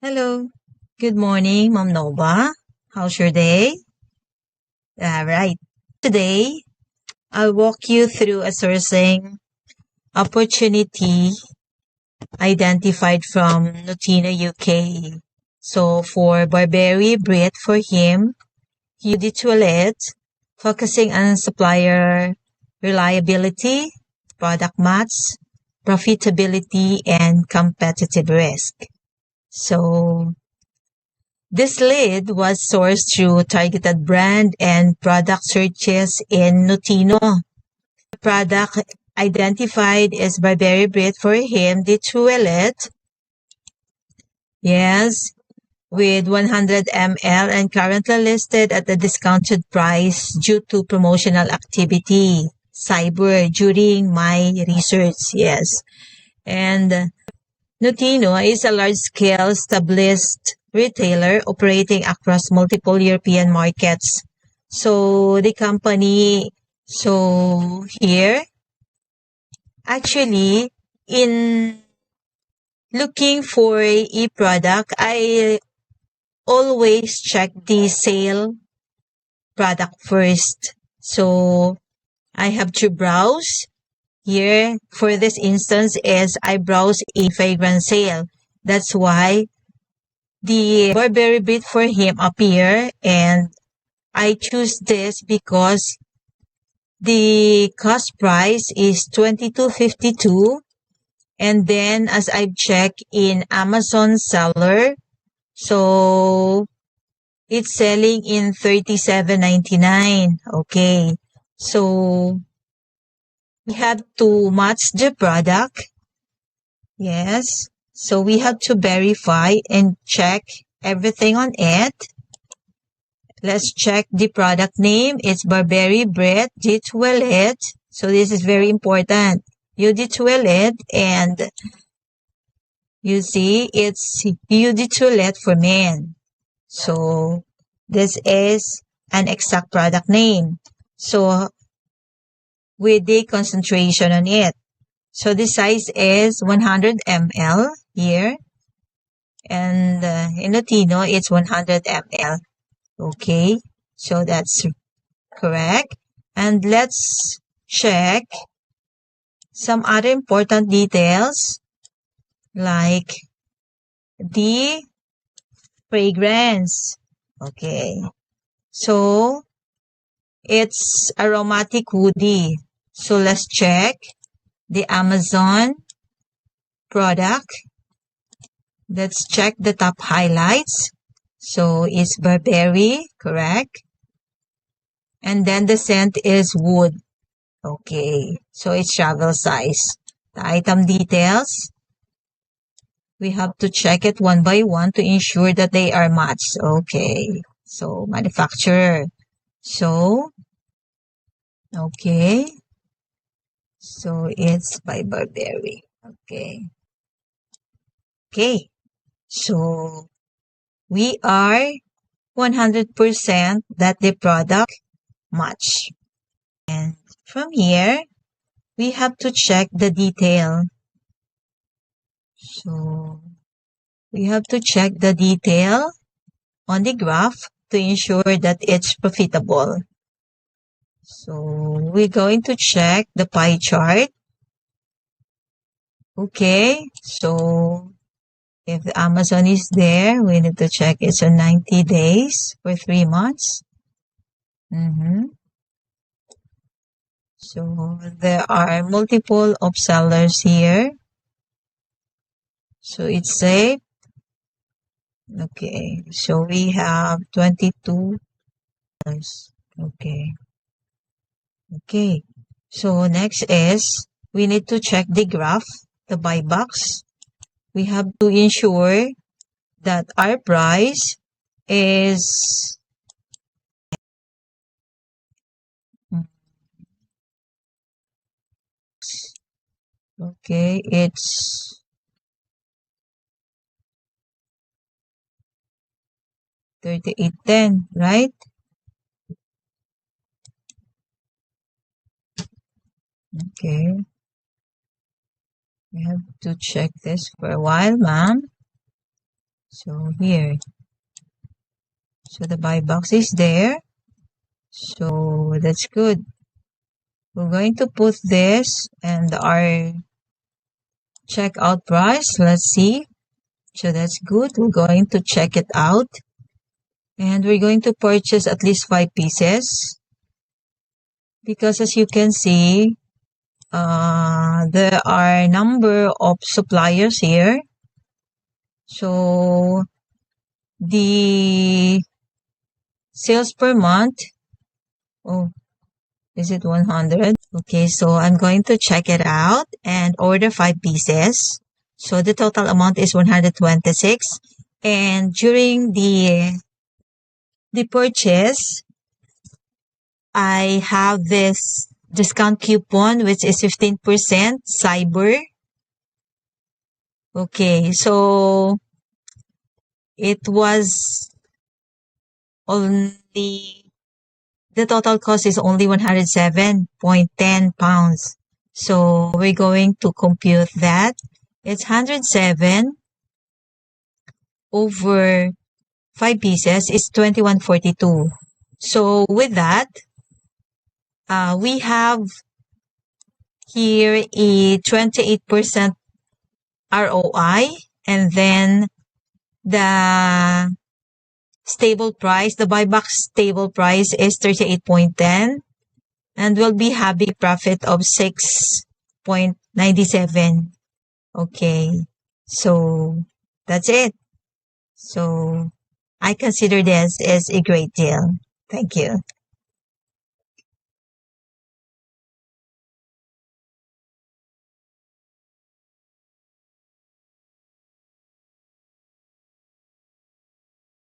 Hello. Good morning, Mom Nova. How's your day? All right. Today, I'll walk you through a sourcing opportunity identified from Nutina UK. So for Barberry Brit for him, UD Toilet, focusing on supplier reliability, product match, profitability, and competitive risk. So this lead was sourced through targeted brand and product searches in Notino. The product identified is Barberry Brit for him, the toilet, yes, with 100 ml and currently listed at a discounted price due to promotional activity, cyber, during my research, yes. And Notino is a large-scale established retailer operating across multiple European markets. So the company, so here, actually, in looking for a product, I always check the sale product first. So I have to browse. Here, for this instance, is I browse a fragrance sale. That's why the Burberry bit for him appear, and I choose this because the cost price is 22.52, and then as I've checked in Amazon seller, so it's selling in 37.99. Okay, so we have to match the product. Yes, so we have to verify and check everything on it. Let's check the product name. It's Barberry Bread de Toilette. So this is very important. Eau de Toilette, and you see it's Eau de Toilette for men. So this is an exact product name. So with the concentration on it. So the size is 100 ml here. And in Latino, it's 100 ml. Okay, so that's correct. And let's check some other important details like the fragrance. Okay, so it's aromatic woody. So let's check the Amazon product. Let's check the top highlights. So it's Burberry, correct? And then the scent is wood. Okay, so it's travel size. The item details, we have to check it one by one to ensure that they are matched. Okay, so manufacturer. So, okay, so it's by Burberry. Okay, okay, so we are 100% that the product match. And from here, we have to check the detail. So we have to check the detail on the graph to ensure that it's profitable. So we're going to check the pie chart. Okay, so if the Amazon is there, we need to check it's on 90 days for 3 months. So there are multiple of sellers here. So it's safe. Okay, so we have 22. Okay. Okay. So next is we need to check the graph, the buy box. We have to ensure that our price is okay, it's 38.10, right? Okay. We have to check this for a while, ma'am. So here. So the buy box is there. So that's good. We're going to put this and our checkout price. Let's see. So that's good. We're going to check it out. And we're going to purchase at least 5 pieces. Because as you can see, there are a number of suppliers here. So the sales per month, oh, is it 100? Okay, so I'm going to check it out and order 5 pieces. So the total amount is 126. And during the purchase, I have this discount coupon which is 15% cyber. Okay, so it was only, the total cost is only 107.10 pounds. So we're going to compute that. It's 107 over 5 pieces is 21.42. So with that, we have here a 28% ROI, and then the stable price, the buyback stable price is 38.10, and will be happy profit of 6.97. Okay, so that's it. So I consider this as a great deal. Thank you.